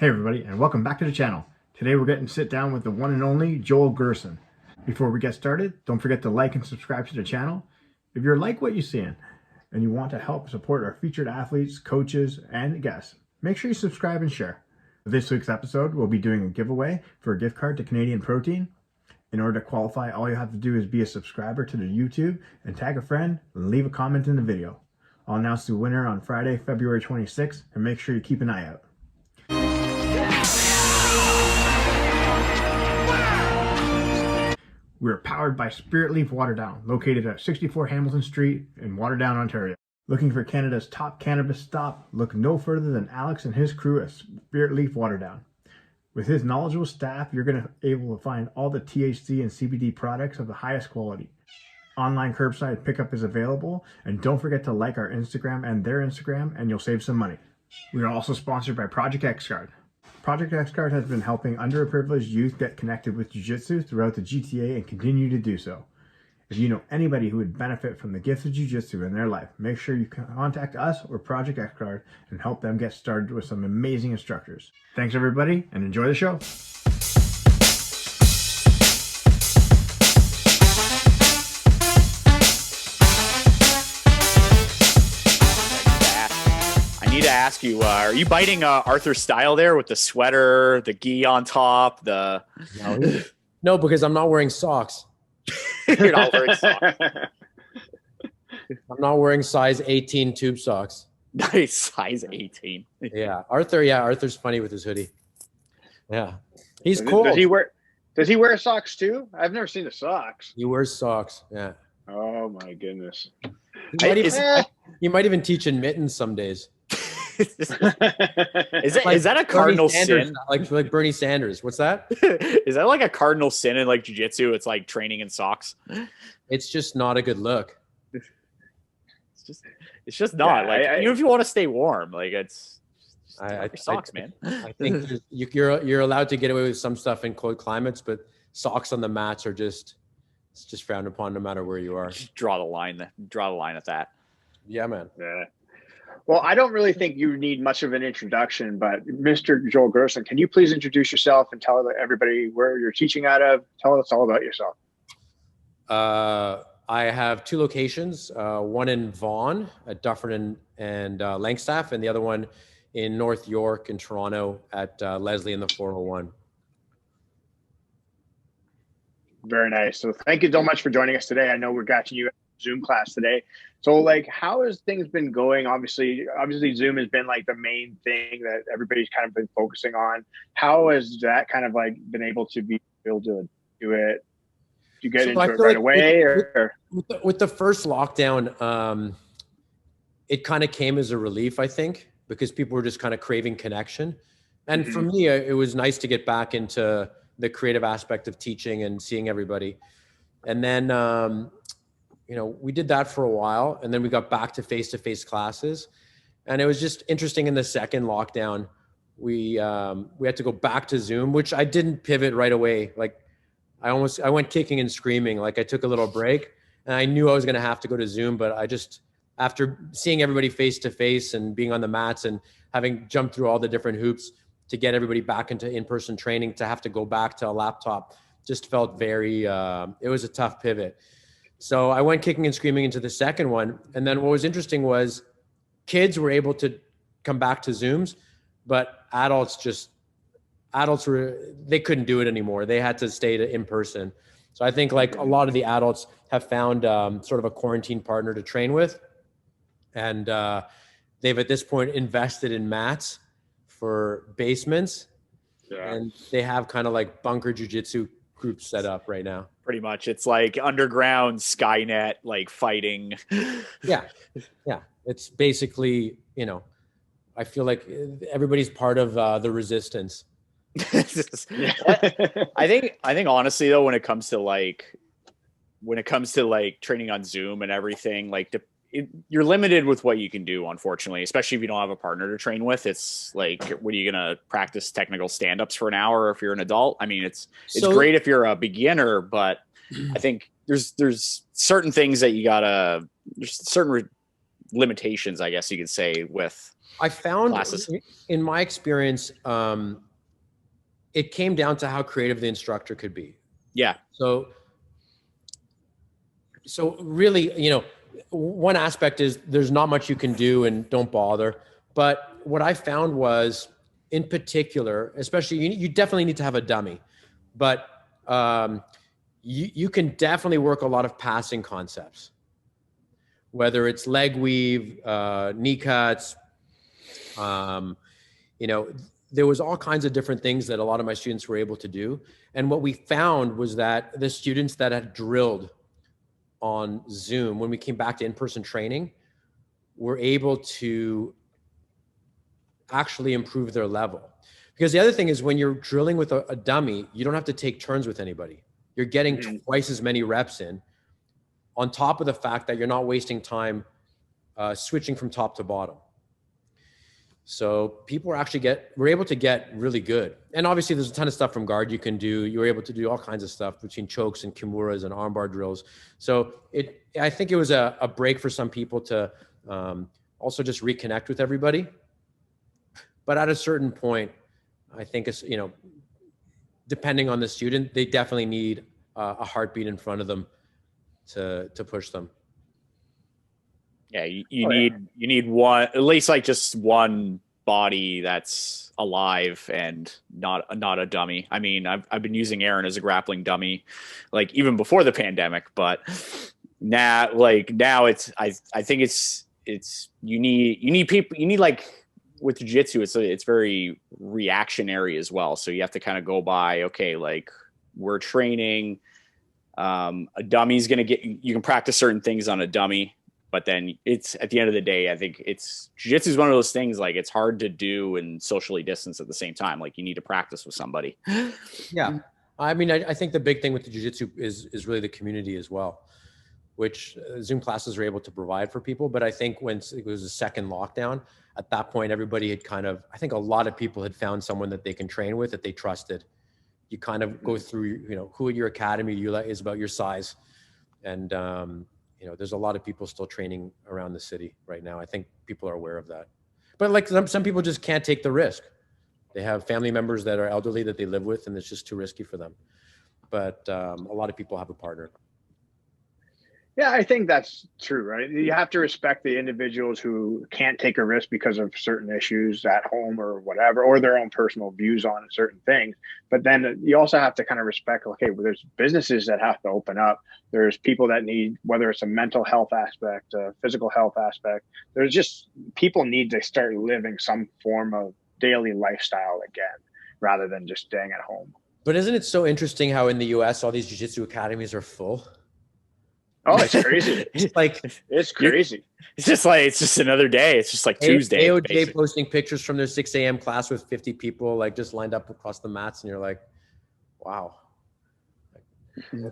Hey everybody, and welcome back to the channel. Today we're getting to sit down with the one and only Joel Gerson. Before we get started, don't forget to like and subscribe to the channel. If you like what you're seeing and you want to help support our featured athletes, coaches, and guests, make sure you subscribe and share. For this week's episode, we'll be doing a giveaway for a gift card to Canadian Protein. In order to qualify, all you have to do is be a subscriber to the YouTube and tag a friend and leave a comment in the video. I'll announce the winner on Friday, February 26th, and make sure you keep an eye out. We're powered by Spirit Leaf Waterdown, located at 64 Hamilton Street in Waterdown, Ontario. Looking for Canada's top cannabis stop? Look no further than Alex and his crew at Spirit Leaf Waterdown. With his knowledgeable staff, you're going to be able to find all the THC and CBD products of the highest quality. Online curbside pickup is available, and don't forget to like our Instagram and their Instagram, and you'll save some money. We are also sponsored by Project XCard. Project XCard has been helping underprivileged youth get connected with Jiu-Jitsu throughout the GTA and continue to do so. If you know anybody who would benefit from the gift of Jiu-Jitsu in their life, make sure you contact us or Project XCard and help them get started with some amazing instructors. Thanks everybody, and enjoy the show. To ask you, are you biting Arthur style there with the sweater, the gi on top, No, because I'm not wearing socks. You're not wearing socks. I'm not wearing size 18 tube socks. Nice, size 18. Yeah, Arthur's funny with his hoodie. Yeah, he's cool. Does he wear socks too? I've never seen the socks. He wears socks. Yeah. Oh my goodness. You might even teach in mittens some days. Is that a cardinal sin? Like Bernie Sanders. What's that? Is that like a cardinal sin in like jiu-jitsu? It's like training in socks. It's just not a good look. It's just not even if you want to stay warm, like it's socks, man. I think you're allowed to get away with some stuff in cold climates, but socks on the mats are it's just frowned upon no matter where you are. Just draw the line at that. Yeah, man. Yeah. Well, I don't really think you need much of an introduction, but Mr. Joel Gerson, can you please introduce yourself and tell everybody where you're teaching out of? Tell us all about yourself. I have two locations, one in Vaughan at Dufferin and Langstaff, and the other one in North York in Toronto at Leslie in the 401. Very nice. So thank you so much for joining us today. I know we're catching you at Zoom class today. So like, how has things been going? Obviously Zoom has been like the main thing that everybody's kind of been focusing on. How has that kind of like been able to do it? Do you get into it right away? With the first lockdown, it kind of came as a relief, I think, because people were just kind of craving connection. And for me, it was nice to get back into the creative aspect of teaching and seeing everybody. And then, we did that for a while, and then we got back to face-to-face classes. And it was just interesting in the second lockdown, we had to go back to Zoom, which I didn't pivot right away. Like I went kicking and screaming. Like I took a little break and I knew I was going to have to go to Zoom, but after seeing everybody face-to-face and being on the mats and having jumped through all the different hoops to get everybody back into in-person training, to have to go back to a laptop just felt very, it was a tough pivot. So I went kicking and screaming into the second one. And then what was interesting was kids were able to come back to Zooms, but adults they couldn't do it anymore. They had to stay in person. So I think like a lot of the adults have found sort of a quarantine partner to train with. And they've at this point invested in mats for basements. Yeah. And they have kind of like bunker jiu-jitsu groups set up right now. Pretty much. It's like underground Skynet, like fighting. Yeah. It's basically, I feel like everybody's part of the resistance. I think honestly though, when it comes to like training on Zoom and everything, like you're limited with what you can do, unfortunately, especially if you don't have a partner to train with. It's like, what are you going to practice technical stand-ups for an hour if you're an adult? I mean, it's great if you're a beginner, but I think there's certain things that there's certain limitations, I guess you could say, with I found classes? In my experience, it came down to how creative the instructor could be. Yeah. So really, you know, one aspect is there's not much you can do and don't bother. But what I found was, in particular, especially you definitely need to have a dummy, but you can definitely work a lot of passing concepts, whether it's leg weave, knee cuts. You know, there was all kinds of different things that a lot of my students were able to do. And what we found was that the students that had drilled on Zoom, when we came back to in-person training, were able to actually improve their level. Because the other thing is, when you're drilling with a dummy, you don't have to take turns with anybody. You're getting twice as many reps in, on top of the fact that you're not wasting time switching from top to bottom. So people were able to get really good. And obviously there's a ton of stuff from guard you can do. You're able to do all kinds of stuff between chokes and kimuras and armbar drills. So I think it was a break for some people to also just reconnect with everybody. But at a certain point, I think it's, you know, depending on the student, they definitely need a heartbeat in front of them to push them. Yeah, you need one, at least like just one body that's alive and not a dummy. I mean, I've been using Aaron as a grappling dummy, like even before the pandemic, but now it's I think it's you need people, you need, like with jiu-jitsu, it's very reactionary as well. So you have to kind of go by, okay, like we're training, a dummy's gonna you can practice certain things on a dummy. But then it's, at the end of the day, I think jiu-jitsu is one of those things, like it's hard to do and socially distance at the same time. Like you need to practice with somebody. Yeah. I mean, I think the big thing with the jiu-jitsu is really the community as well, which Zoom classes are able to provide for people. But I think when it was a second lockdown, at that point, everybody had I think a lot of people had found someone that they can train with, that they trusted. You kind of go through, you know, who at your academy is about your size. And, you know, there's a lot of people still training around the city right now. I think people are aware of that. But like some people just can't take the risk. They have family members that are elderly that they live with, and it's just too risky for them. But a lot of people have a partner. Yeah, I think that's true, right? You have to respect the individuals who can't take a risk because of certain issues at home or whatever, or their own personal views on certain things. But then you also have to kind of respect, okay, well, there's businesses that have to open up. There's people that need, whether it's a mental health aspect, a physical health aspect, there's just, people need to start living some form of daily lifestyle again, rather than just staying at home. But isn't it so interesting how in the US, all these jiu-jitsu academies are full? Oh, it's crazy. It's crazy. It's just another day. It's just like Tuesday. AOJ basically posting pictures from their 6 a.m. class with 50 people, like just lined up across the mats. And you're like, wow.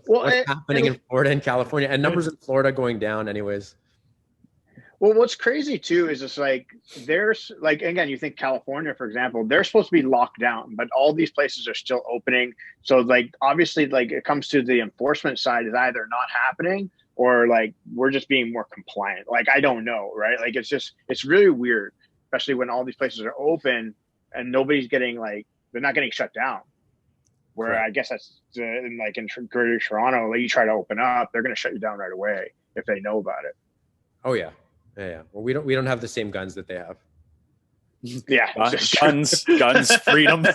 What's happening in Florida and California? And numbers in Florida going down anyways. Well, what's crazy too is it's like, there's like, again, you think California, for example, they're supposed to be locked down, but all these places are still opening. So like, obviously, like it comes to the enforcement side, is either not happening or like, we're just being more compliant. Like, I don't know, right? Like, it's really weird, especially when all these places are open and nobody's getting like, they're not getting shut down. Where right. I guess that's in Greater Toronto, like you try to open up, they're going to shut you down right away if they know about it. Oh yeah. Yeah. Well, we don't have the same guns that they have. Yeah. Guns, freedom,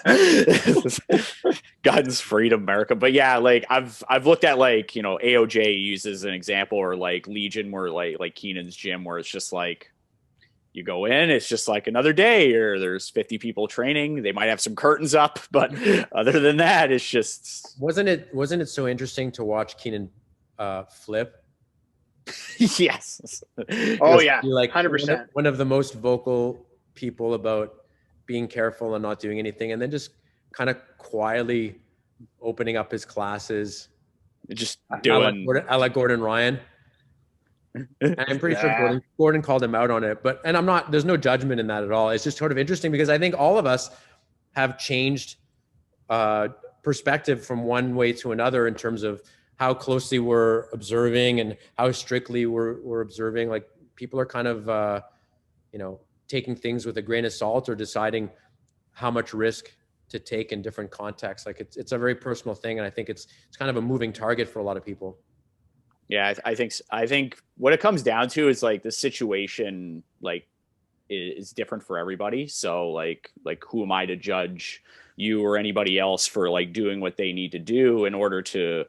guns, freedom, America. But yeah, like I've looked at like, you know, AOJ uses an example, or like Legion, where like Keenan's gym, where it's just like, you go in, it's just like another day, or there's 50 people training. They might have some curtains up, but other than that, it's just. Wasn't it so interesting to watch Keenan flip? Yes. Oh yeah. Like 100%. One of the most vocal people about being careful and not doing anything, and then just kind of quietly opening up his classes, just doing I like Gordon Ryan. And I'm pretty sure Gordon called him out on it, there's no judgment in that at all. It's just sort of interesting because I think all of us have changed perspective from one way to another in terms of how closely we're observing and how strictly we're observing. Like people are kind of, taking things with a grain of salt or deciding how much risk to take in different contexts. Like it's a very personal thing. And I think it's kind of a moving target for a lot of people. Yeah. I think what it comes down to is like the situation, like, is different for everybody. So like who am I to judge you or anybody else for like doing what they need to do in order to,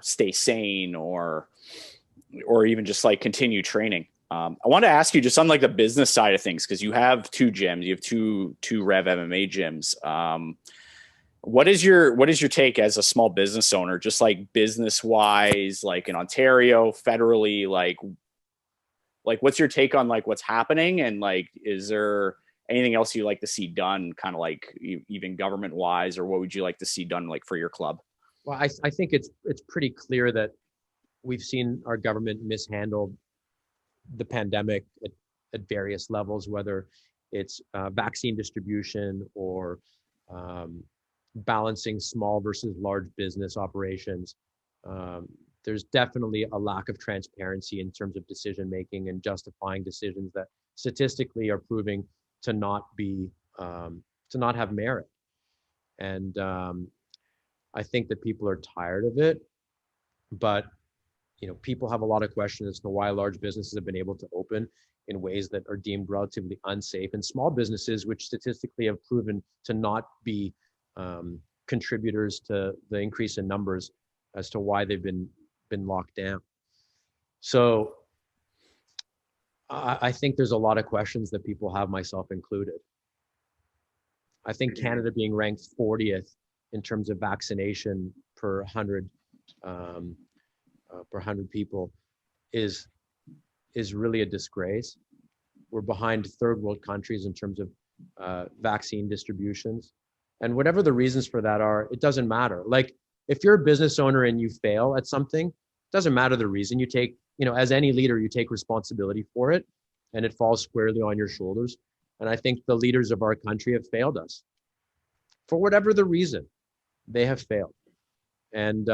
stay sane or even just like continue training. I want to ask you just on like the business side of things, because you have two gyms, you have two Rev-MMA gyms. What is your take as a small business owner, just like business wise, like in Ontario, federally, like what's your take on like what's happening, and like is there anything else you like to see done, kind of like even government wise, or what would you like to see done like for your club? Well, I think it's pretty clear that we've seen our government mishandle the pandemic at various levels, whether it's vaccine distribution or balancing small versus large business operations. There's definitely a lack of transparency in terms of decision making and justifying decisions that statistically are proving to not have merit. And I think that people are tired of it, but people have a lot of questions as to why large businesses have been able to open in ways that are deemed relatively unsafe, and small businesses, which statistically have proven to not be contributors to the increase in numbers, as to why they've been locked down. So I think there's a lot of questions that people have, myself included. I think Canada being ranked 40th in terms of vaccination per 100 people is really a disgrace. We're behind third world countries in terms of vaccine distributions. And whatever the reasons for that are, it doesn't matter. Like if you're a business owner and you fail at something, it doesn't matter the reason. You take, as any leader, you take responsibility for it, and it falls squarely on your shoulders. And I think the leaders of our country have failed us. For whatever the reason, they have failed. And,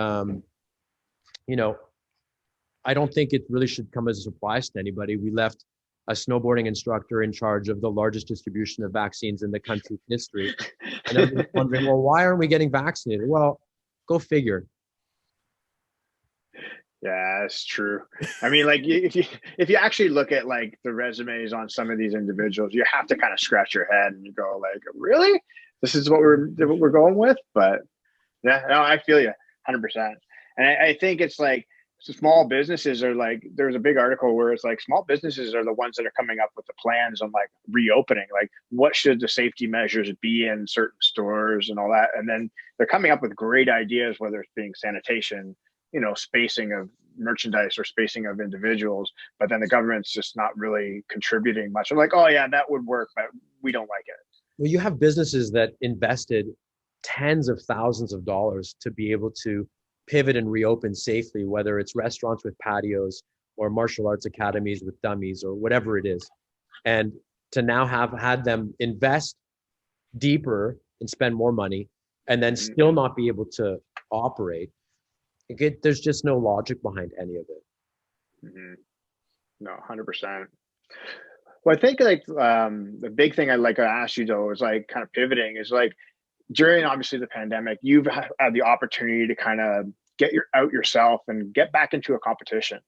I don't think it really should come as a surprise to anybody. We left a snowboarding instructor in charge of the largest distribution of vaccines in the country's history. And everyone's wondering, well, why aren't we getting vaccinated? Well, go figure. Yeah, that's true. I mean, like if you actually look at like the resumes on some of these individuals, you have to kind of scratch your head and you go like, really? This is what we're going with? But yeah, no, I feel you 100%. And I think it's like, so small businesses are like, there's a big article where it's like small businesses are the ones that are coming up with the plans on like reopening, like what should the safety measures be in certain stores and all that. And then they're coming up with great ideas, whether it's being sanitation, spacing of merchandise or spacing of individuals, but then the government's just not really contributing much. I'm like, oh yeah, that would work, but we don't like it. Well, you have businesses that invested tens of thousands of dollars to be able to pivot and reopen safely, whether it's restaurants with patios or martial arts academies with dummies or whatever it is. And to now have had them invest deeper and spend more money and then still not be able to operate, there's just no logic behind any of it. Mm-hmm. No, 100%. Well, I think like the big thing I'd like to ask you though is like kind of pivoting is like during obviously the pandemic, you've had the opportunity to kind of get out yourself and get back into a competition,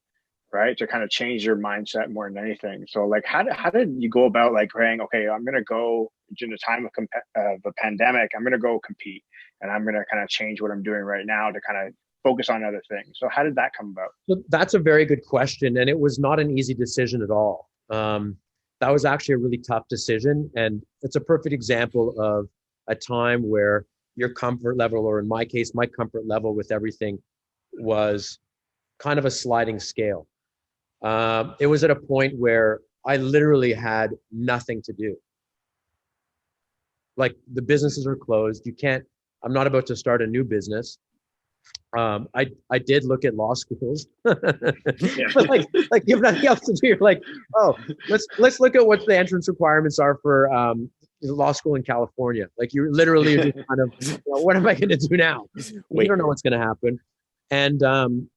right? To kind of change your mindset more than anything. So like, how did you go about like saying, okay, I'm going to go in a time of a pandemic, I'm going to go compete and I'm going to kind of change what I'm doing right now to kind of focus on other things. So how did that come about? So that's a very good question. And it was not an easy decision at all. That was actually a really tough decision. And it's a perfect example of a time where your comfort level, or in my case, my comfort level with everything was kind of a sliding scale. It was at a point where I literally had nothing to do. Like the businesses are closed. I'm not about to start a new business. I did look at law schools, but like you have nothing else to do. You're like, oh, let's look at what the entrance requirements are for law school in California. Like you literally just kind of, what am I going to do now? We don't know what's going to happen. And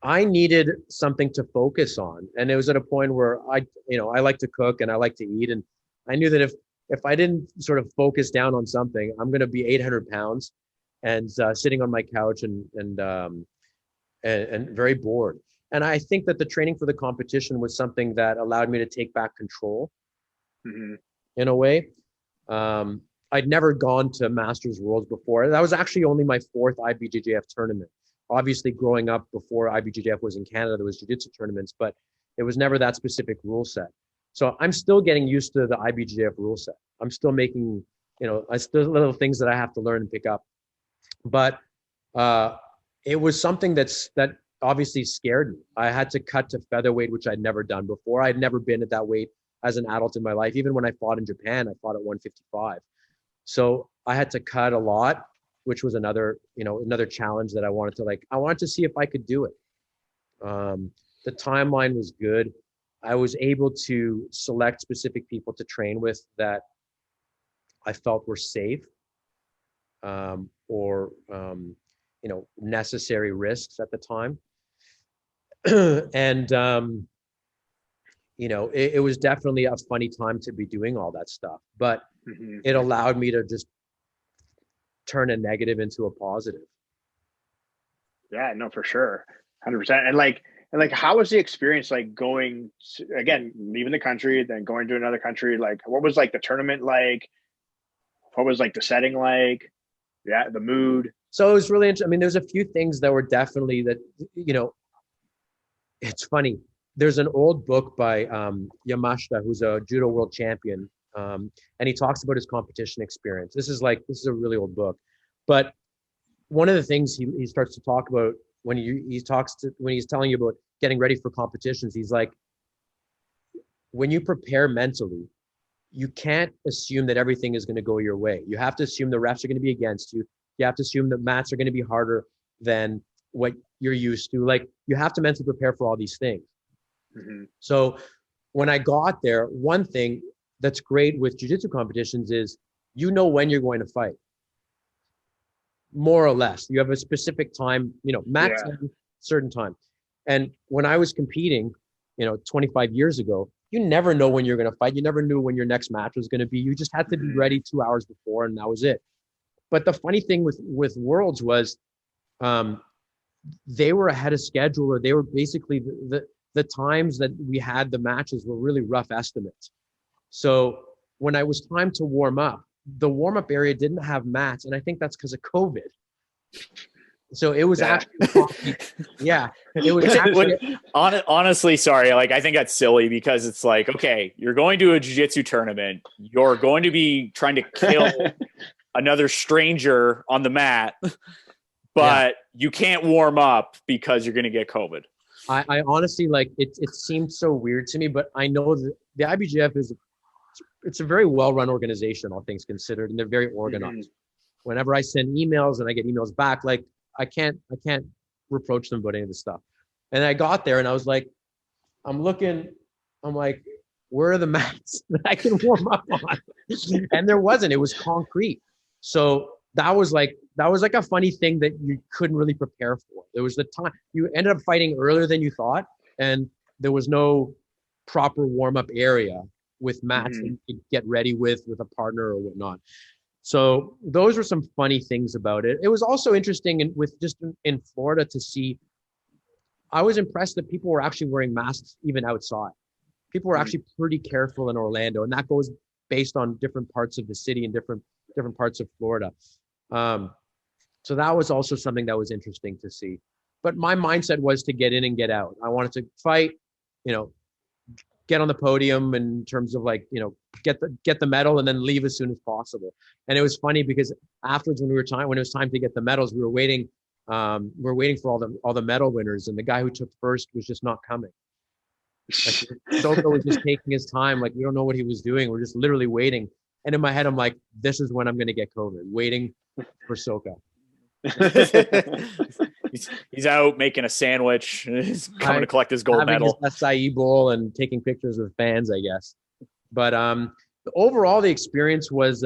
I needed something to focus on. And it was at a point where I like to cook and I like to eat. And I knew that if I didn't sort of focus down on something, I'm going to be 800 pounds and sitting on my couch and very bored. And I think that the training for the competition was something that allowed me to take back control in a way. I'd never gone to Masters Worlds before. That was actually only my 4th IBJJF tournament. Obviously, growing up before IBJJF was in Canada, there was jiu-jitsu tournaments, but it was never that specific rule set. So I'm still getting used to the IBJJF rule set. I'm still making, still little things that I have to learn and pick up. But it was something that obviously scared me. I had to cut to featherweight, which I'd never done before. I'd never been at that weight as an adult in my life. Even when I fought in Japan, I fought at 155. So I had to cut a lot, which was another challenge that I wanted to see if I could do it. The timeline was good. I was able to select specific people to train with that I felt were safe, or necessary risks at the time. And it was definitely a funny time to be doing all that stuff, but it allowed me to just turn a negative into a positive. Yeah, no, for sure. 100%. And how was the experience like going again, leaving the country, then going to another country? Like, what was like the tournament like? What was like the setting like? Yeah, the mood. So it was really interesting. I mean, there's a few things that were definitely that, it's funny. There's an old book by Yamashita, who's a judo world champion. And he talks about his competition experience. This is a really old book, but one of the things he starts to talk about when he's telling you about getting ready for competitions, he's like, when you prepare mentally, you can't assume that everything is going to go your way. You have to assume the refs are going to be against you. You have to assume that mats are going to be harder than what you're used to. Like, you have to mentally prepare for all these things. So when I got there, one thing that's great with jiu-jitsu competitions is when you're going to fight, more or less. You have a specific time, max certain time. And when I was competing, 25 years ago, you never know when you're going to fight. You never knew when your next match was going to be. You just had to be ready 2 hours before, and that was it. But the funny thing with Worlds was they were ahead of schedule, or they were basically the times that we had the matches were really rough estimates. So when I was time to warm up, the warm-up area didn't have mats, and I think that's because of COVID. So it was actually, it was actually. Honestly, sorry, I think that's silly because it's like, okay, you're going to a jiu-jitsu tournament, you're going to be trying to kill another stranger on the mat, but you can't warm up because you're going to get COVID. I honestly, it seemed so weird to me, but I know that the IBJJF it's a very well-run organization, all things considered, and they're very organized. Whenever I send emails and I get emails back, I can't reproach them about any of this stuff. And I got there and I was like, I'm like, where are the mats that I can warm up on? And there wasn't. It was concrete. So that was like a funny thing that you couldn't really prepare for. There was the time you ended up fighting earlier than you thought, and there was no proper warm-up area with mats that you could get ready with a partner or whatnot. So those were some funny things about it. It was also interesting in Florida to see. I was impressed that people were actually wearing masks even outside. People were actually pretty careful in Orlando, and that goes based on different parts of the city and different parts of Florida. So that was also something that was interesting to see. But my mindset was to get in and get out. I wanted to fight, get on the podium in terms of get the medal and then leave as soon as possible. And it was funny because afterwards when it was time to get the medals, we were waiting for all the medal winners, and the guy who took first was just not coming. Soka was just taking his time. We don't know what he was doing. We're just literally waiting. And in my head, I'm like, this is when I'm going to get COVID, waiting for Soka. He's out making a sandwich. He's coming to collect his gold medal. His acai bowl and taking pictures with fans, I guess. But overall, the experience was,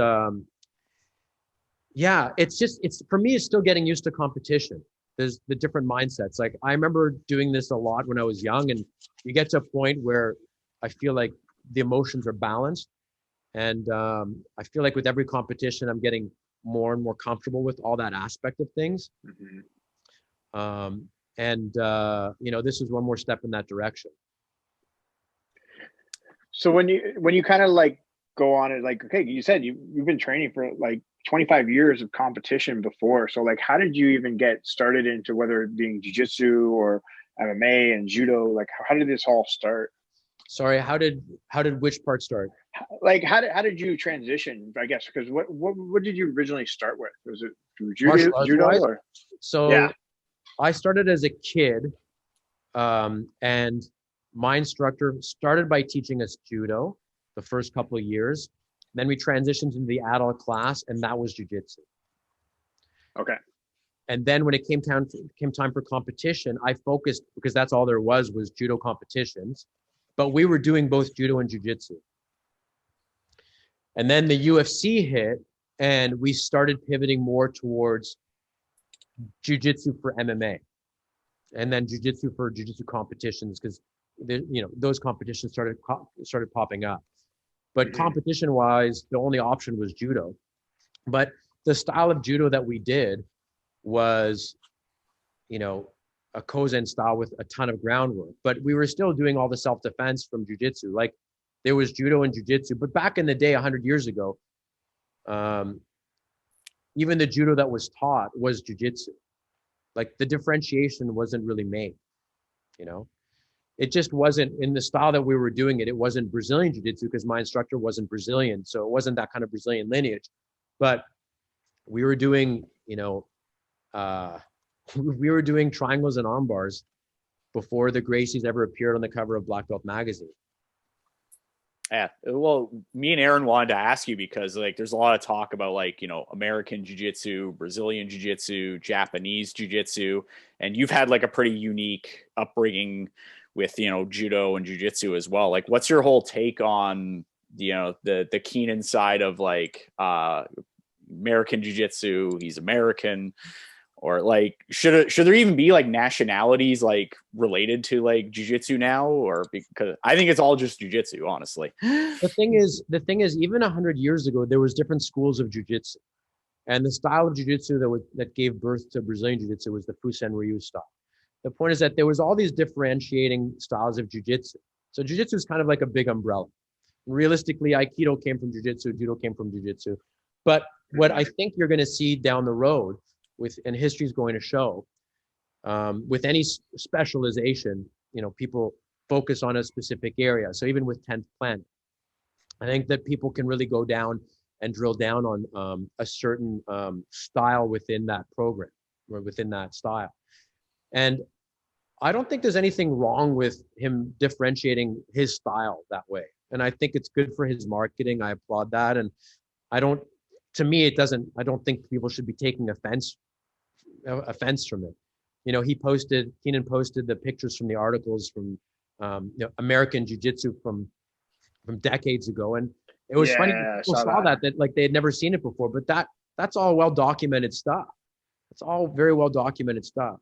it's for me, it's still getting used to competition. there's the different mindsets. Like I remember doing this a lot when I was young, and you get to a point where I feel like the emotions are balanced. And I feel like with every competition, I'm getting more and more comfortable with all that aspect of things. You know, this is one more step in that direction. So when you kind of like go on it, like, okay, you said you've been training for like 25 years of competition before. So like, how did you even get started into whether it being jiu-jitsu or MMA and judo? Like, how did this all start? Sorry, how did which part start? Like, how did you transition? I guess because what did you originally start with? Was it through judo or? So yeah. I started as a kid, and my instructor started by teaching us judo the first couple of years. Then we transitioned into the adult class, and that was jiu-jitsu. Okay. And then when it came time for competition, I focused, because that's all there was judo competitions. But we were doing both judo and jiu-jitsu. And then the UFC hit, and we started pivoting more towards jiu-jitsu for MMA, and then jiu-jitsu for jiu-jitsu competitions, because those competitions started popping up. But competition-wise, the only option was judo. But the style of judo that we did was, a Kozen style with a ton of groundwork, but we were still doing all the self-defense from jiu-jitsu. Like there was judo and jiu-jitsu, but back in the day, 100 years ago, even the judo that was taught was jiu-jitsu. Like the differentiation wasn't really made, it just wasn't in the style that we were doing it. It wasn't Brazilian jiu-jitsu because my instructor wasn't Brazilian. So it wasn't that kind of Brazilian lineage, but we were doing, we were doing triangles and arm bars before the Gracies ever appeared on the cover of Black Belt magazine. Yeah, well, me and Aaron wanted to ask you because like there's a lot of talk about like, American jiu-jitsu, Brazilian jiu-jitsu, Japanese jiu-jitsu, and you've had like a pretty unique upbringing with, judo and jiu-jitsu as well. Like what's your whole take on, the Keenan side of like American jiu-jitsu? He's American. Or like, should there even be like nationalities like related to like jiu-jitsu now? Or because I think it's all just jiu-jitsu, honestly. The thing is, even 100 years ago, there was different schools of jiu-jitsu, and the style of jiu-jitsu that gave birth to Brazilian jiu-jitsu was the Fusen Ryu style. The point is that there was all these differentiating styles of jiu-jitsu. So jiu-jitsu is kind of like a big umbrella. Realistically, Aikido came from jiu-jitsu, judo came from jiu-jitsu. But what I think you're going to see down the road, and history is going to show, with any specialization, people focus on a specific area. So even with 10th Planet, I think that people can really go down and drill down on a certain style within that program or within that style. And I don't think there's anything wrong with him differentiating his style that way. And I think it's good for his marketing. I applaud that. And I don't think people should be taking offense from it. Keenan posted the pictures from the articles from American jiu-jitsu from decades ago, and it was funny people saw that like they had never seen it before, but that's all well documented stuff. It's all very well documented stuff.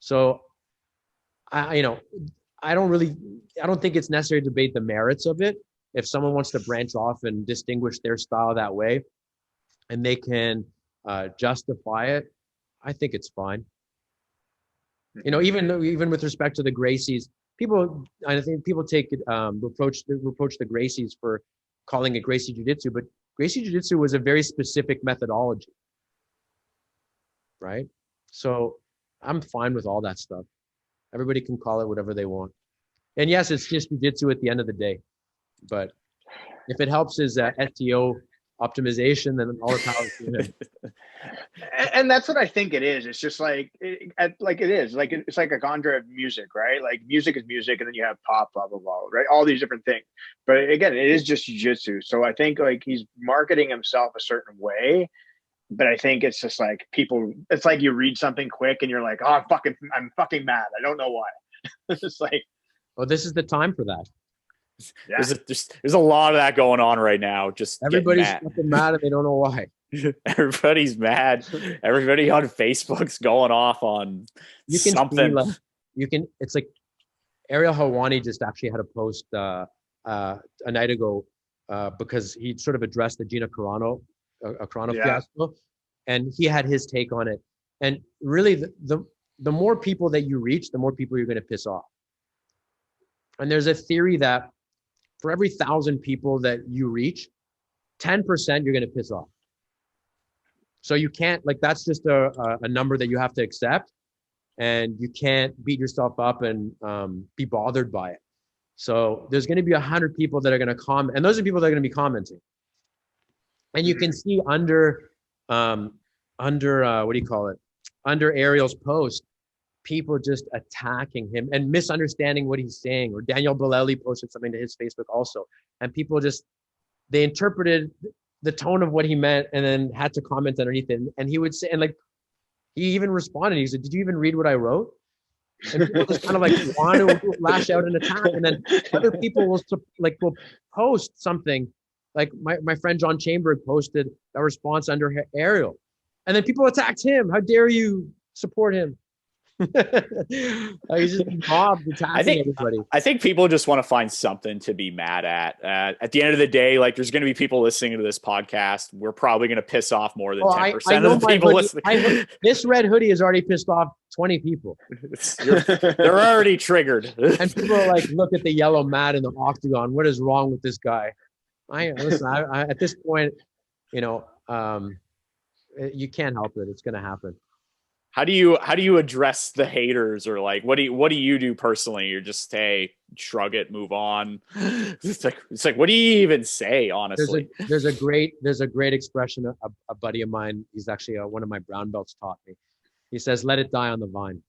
So I don't think it's necessary to debate the merits of it. If someone wants to branch off and distinguish their style that way, and they can justify it, I think it's fine. Even with respect to the Gracies, I think people take reproach the Gracies for calling it Gracie Jiu-Jitsu, but Gracie Jiu-Jitsu was a very specific methodology, right? So I'm fine with all that stuff. Everybody can call it whatever they want. And yes, it's just Jiu-Jitsu at the end of the day. But if it helps his SEO optimization, then all the power to him. And that's what I think it is. It's just like it is. Like it's like a genre of music, right? Like music is music, and then you have pop, blah blah blah, right? All these different things. But again, it is just jiu-jitsu. So I think like he's marketing himself a certain way. But I think it's just like people. It's like you read something quick, and you're like, "Oh, I'm fucking mad. I don't know why." It's just like, well, this is the time for that. Yeah. There's a lot of that going on right now. Just everybody's fucking mad and they don't know why. Everybody's mad. Everybody on Facebook's going off on You can something. see, like, it's like Ariel Helwani just actually had a post a night ago because he sort of addressed the Gina Carano fiasco, and he had his take on it. And really, the more people that you reach, the more people you're going to piss off. And there's a theory that for every 1,000 people that you reach, 10% you're going to piss off. So you can't, like, that's just a number that you have to accept, and you can't beat yourself up and be bothered by it. So there's going to be 100 people that are going to comment, and those are people that are going to be commenting. And you can see under what do you call it? Under Ariel's post, people just attacking him and misunderstanding what he's saying. Or Daniel Bolelli posted something to his Facebook also, and people they interpreted the tone of what he meant and then had to comment underneath it. And he would say, and like, he even responded. He said, "Did you even read what I wrote?" And people just kind of like want to lash out and attack. And then other people will post something. Like my friend John Chamberlain posted a response under Ariel. And then people attacked him. How dare you support him? He's just mobbed attacking everybody. I think people just want to find something to be mad at. At the end of the day, like, there's going to be people listening to this podcast. We're probably going to piss off more than 10% of the people listening. This red hoodie has already pissed off 20 people. They're already triggered. And people are like, look at the yellow mat in the octagon. What is wrong with this guy? Listen, at this point, you can't help it. It's going to happen. How do you address the haters, or like what do you do personally? You're just, hey, shrug it, move on. It's like what do you even say, honestly? There's a great expression a buddy of mine, he's actually one of my brown belts, taught me. He says, "Let it die on the vine."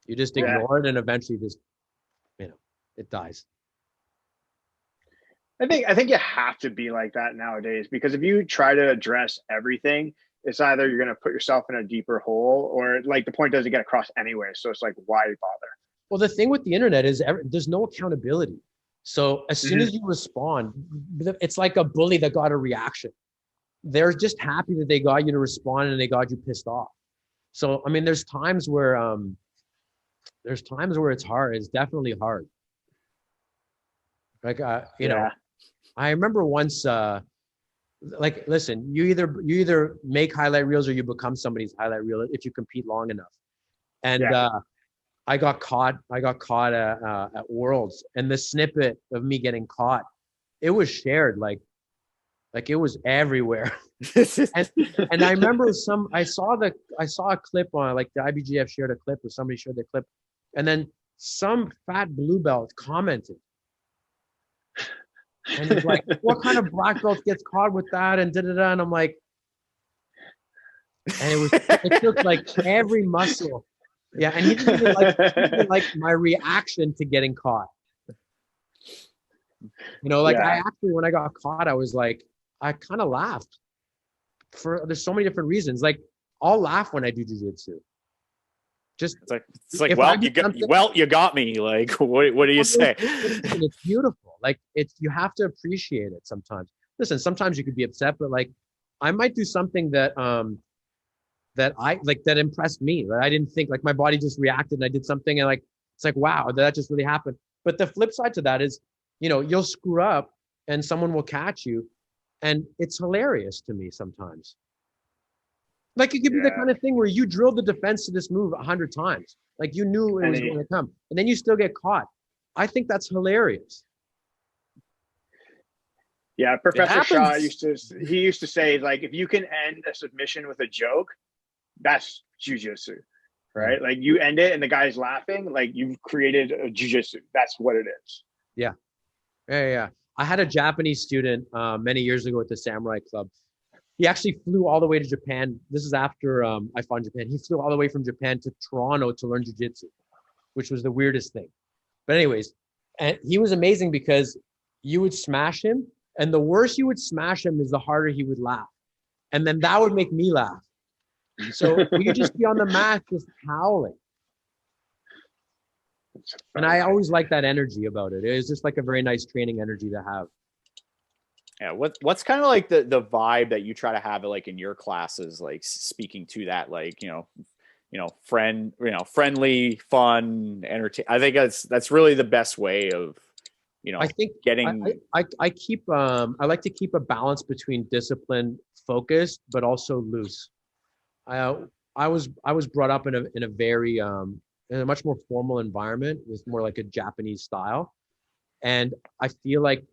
You just ignore it, and eventually just it dies. I think you have to be like that nowadays, because if you try to address everything, it's either you're going to put yourself in a deeper hole, or like the point doesn't get across anyway. So it's like, why bother? Well, the thing with the internet is there's no accountability. So as soon as you respond, it's like a bully that got a reaction. They're just happy that they got you to respond and they got you pissed off. So, I mean, there's times where it's hard. It's definitely hard. Like, I remember once, like, listen, you either make highlight reels or you become somebody's highlight reel if you compete long enough. And I got caught at Worlds, and the snippet of me getting caught, it was shared like it was everywhere. and I remember I saw a clip on, like, the IBJJF shared a clip, or somebody shared the clip, and then some fat blue belt commented. And he's like, "What kind of black belt gets caught with that?" And da-da-da. And I'm like, and it took like every muscle. Yeah. And he didn't even like my reaction to getting caught. I actually, when I got caught, I was like, I kind of laughed. There's so many different reasons. Like, I'll laugh when I do jiu-jitsu. Just it's like you got me. Like, what do you say? It's beautiful. Like, you have to appreciate it sometimes. Listen, sometimes you could be upset, but like, I might do something that that impressed me. That I didn't think, like, my body just reacted and I did something, and like, it's like, wow, that just really happened. But the flip side to that is, you'll screw up and someone will catch you, and it's hilarious to me sometimes. Like, it could be the kind of thing where you drilled the defense to this move 100 times. Like, you knew it was going to come, and then you still get caught. I think that's hilarious. Yeah, Professor Shaw used to say, like, if you can end a submission with a joke, that's jujitsu, right? Like, you end it and the guy's laughing, like, you've created a jujitsu. That's what it is. Yeah. I had a Japanese student many years ago at the Samurai Club. He actually flew all the way to Japan. This is after I fought in Japan. He flew all the way from Japan to Toronto to learn jiu-jitsu, which was the weirdest thing. But anyways, and he was amazing because you would smash him, and the worse you would smash him is the harder he would laugh. And then that would make me laugh. So we could just be on the mat just howling. And I always like that energy about it. It was just like a very nice training energy to have. Yeah. What's kind of like the vibe that you try to have like in your classes, like speaking to that, like, friendly, fun, entertain. I think that's really the best way of, I think getting. I keep I like to keep a balance between discipline, focused, but also loose. I I was brought up in a very in a much more formal environment with more like a Japanese style, and I feel like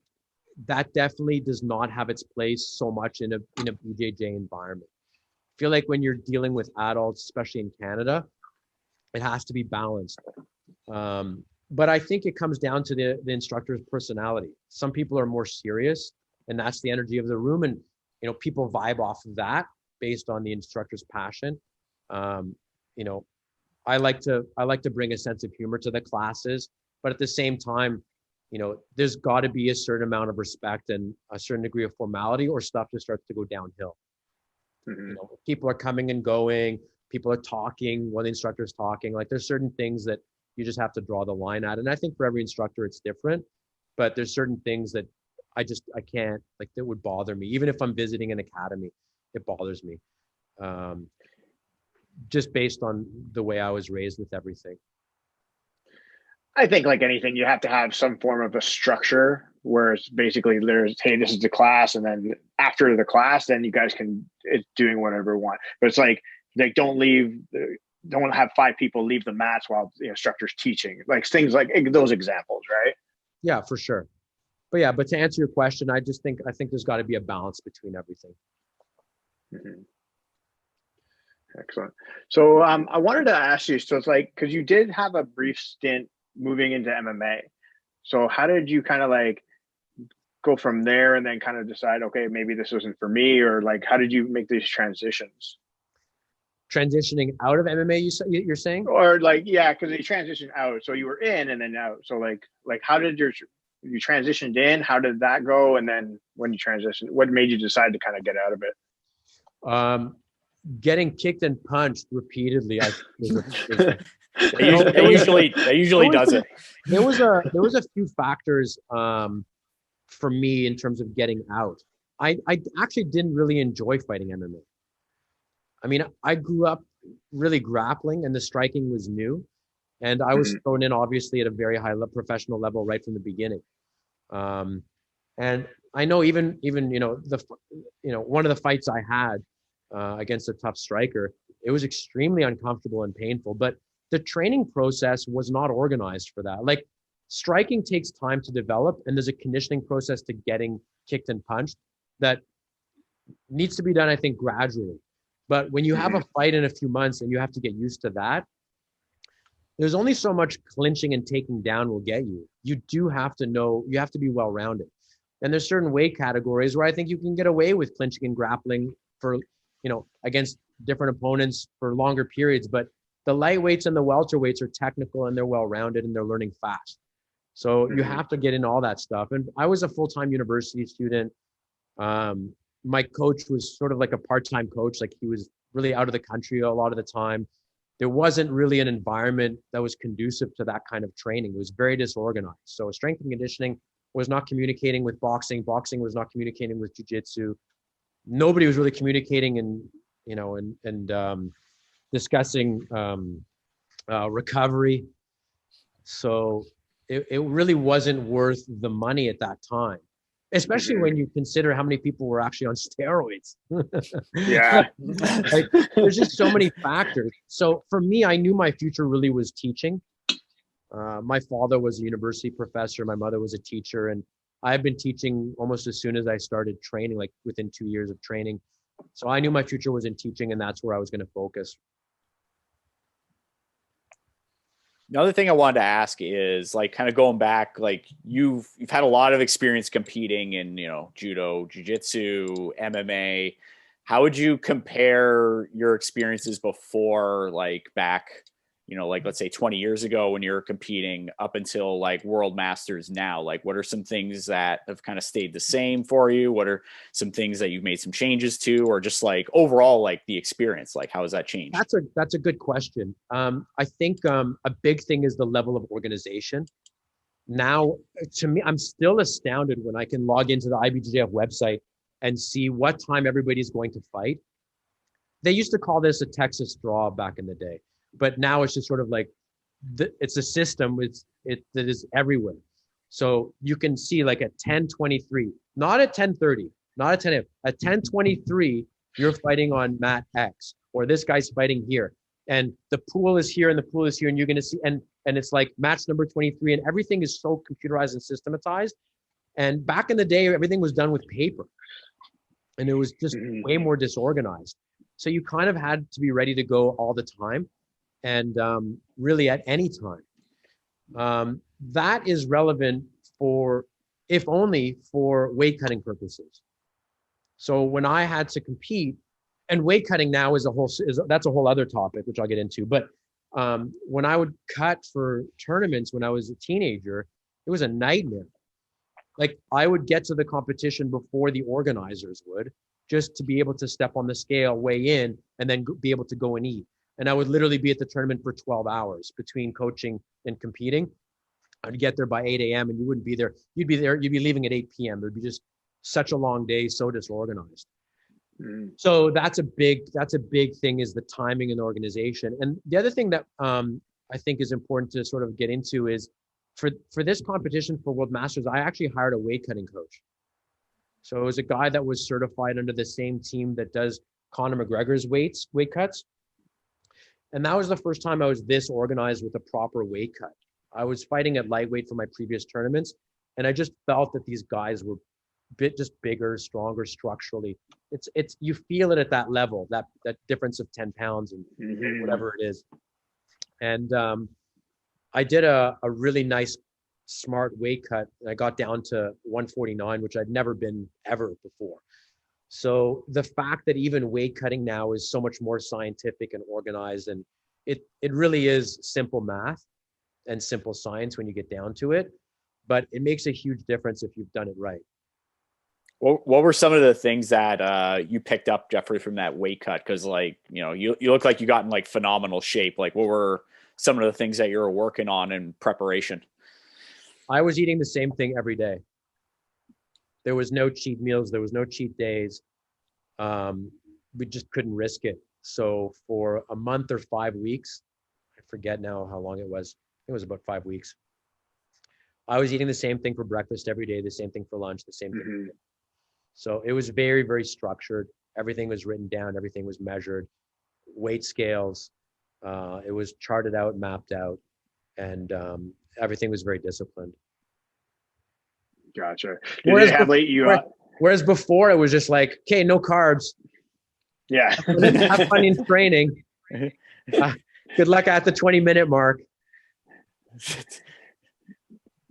that definitely does not have its place so much in a BJJ environment. I feel like when you're dealing with adults, especially in Canada, it has to be balanced. But I think it comes down to the instructor's personality. Some people are more serious, and that's the energy of the room, and people vibe off of that based on the instructor's passion. You know, I like to bring a sense of humor to the classes, but at the same time, there's got to be a certain amount of respect and a certain degree of formality, or stuff just starts to go downhill. Mm-hmm. People are coming and going, people are talking when the instructor's talking. Like, there's certain things that you just have to draw the line at. And I think for every instructor, it's different, but there's certain things that I can't, like, that would bother me. Even if I'm visiting an academy, it bothers me. Just based on the way I was raised with everything. I think like anything, you have to have some form of a structure where it's basically hey, this is the class. And then after the class, then you guys it's doing whatever you want. But it's like don't have 5 people leave the mats while the instructor's teaching, like things like those examples, right? Yeah, for sure. But to answer your question, I think there's got to be a balance between everything. Mm-hmm. Excellent. So I wanted to ask you, so it's like, because you did have a brief stint moving into MMA. So how did you kind of like go from there and then kind of decide, okay, maybe this wasn't for me, or like, how did you make these transitions? Transitioning out of MMA, you're saying? Or like, yeah, because you transitioned out. So you were in and then out. So like how did you transitioned in? How did that go? And then when you transitioned, what made you decide to kind of get out of it? Getting kicked and punched repeatedly. That usually does it. There was a few factors for me in terms of getting out. I actually didn't really enjoy fighting MMA. I mean, I grew up really grappling, and the striking was new, and I was thrown in obviously at a very high professional level right from the beginning. And I know even one of the fights I had against a tough striker, it was extremely uncomfortable and painful, but the training process was not organized for that. Like, striking takes time to develop, and there's a conditioning process to getting kicked and punched that needs to be done, I think, gradually. But when you have a fight in a few months and you have to get used to that, there's only so much clinching and taking down will get you. You do have to know, you have to be well-rounded. And there's certain weight categories where I think you can get away with clinching and grappling for, against different opponents for longer periods. But the lightweights and the welterweights are technical, and they're well-rounded, and they're learning fast. So you have to get in all that stuff. And I was a full-time university student. My coach was sort of like a part-time coach. Like, he was really out of the country a lot of the time. There wasn't really an environment that was conducive to that kind of training. It was very disorganized. So strength and conditioning was not communicating with boxing. Boxing was not communicating with jiu-jitsu. Nobody was really communicating and discussing recovery. So it really wasn't worth the money at that time, especially when you consider how many people were actually on steroids. Yeah. Like, there's just so many factors. So for me, I knew my future really was teaching. My father was a university professor. My mother was a teacher, and I've been teaching almost as soon as I started training, like within 2 years of training. So I knew my future was in teaching, and that's where I was going to focus. Another thing I wanted to ask is, like, kind of going back, like, you've had a lot of experience competing in, judo, jiu-jitsu, MMA. How would you compare your experiences before, like, back, like, let's say 20 years ago when you were competing up until like World Masters now? Like, what are some things that have kind of stayed the same for you? What are some things that you've made some changes to, or just like overall, like the experience, like how has that changed? That's a good question. I think a big thing is the level of organization. now to me, I'm still astounded when I can log into the IBJJF website and see what time everybody's going to fight. They used to call this a Texas draw back in the day, but now it's just sort of like, it's a system that is everywhere. So you can see like at 10:23, not at 10:30, not at 10 a.m. At 10:23, you're fighting on mat X, or this guy's fighting here, and the pool is here and the pool is here, and you're going to see, and it's like match number 23, and everything is so computerized and systematized. And back in the day, everything was done with paper, and it was just way more disorganized. So you kind of had to be ready to go all the time, and really at any time. That is relevant for, if only for weight cutting purposes. So when I had to compete, and weight cutting now is that's a whole other topic, which I'll get into. But when I would cut for tournaments when I was a teenager, it was a nightmare. Like I would get to the competition before the organizers would, just to be able to step on the scale, weigh in, and then be able to go and eat. And I would literally be at the tournament for 12 hours between coaching and competing. I'd get there by 8 a.m. and you wouldn't be there. You'd be leaving at 8 p.m. It would be just such a long day, so disorganized. So that's a big thing, is the timing and the organization. And the other thing that I think is important to sort of get into is for this competition for World Masters, I actually hired a weight cutting coach. So it was a guy that was certified under the same team that does Conor McGregor's weight cuts. And that was the first time I was this organized with a proper weight cut. I was fighting at lightweight for my previous tournaments, and I just felt that these guys were a bit just bigger, stronger structurally. It's you feel it at that level, that difference of 10 pounds and whatever it is. And I did a really nice, smart weight cut. I got down to 149, which I'd never been ever before. So the fact that even weight cutting now is so much more scientific and organized, and it really is simple math and simple science when you get down to it, but it makes a huge difference if you've done it right. What were some of the things that you picked up, Jeffrey, from that weight cut? Because like, you look like you got in like phenomenal shape. Like what were some of the things that you were working on in preparation? I was eating the same thing every day. There was no cheat meals. There was no cheat days. We just couldn't risk it. So for a month or 5 weeks, I forget now how long it was. It was about 5 weeks. I was eating the same thing for breakfast every day, the same thing for lunch, the same thing. So it was very, very structured. Everything was written down. Everything was measured. Weight scales. It was charted out, mapped out, and everything was very disciplined. Gotcha. Whereas before it was just like, okay, no carbs. Yeah. Have fun in training. Good luck at the 20-minute mark.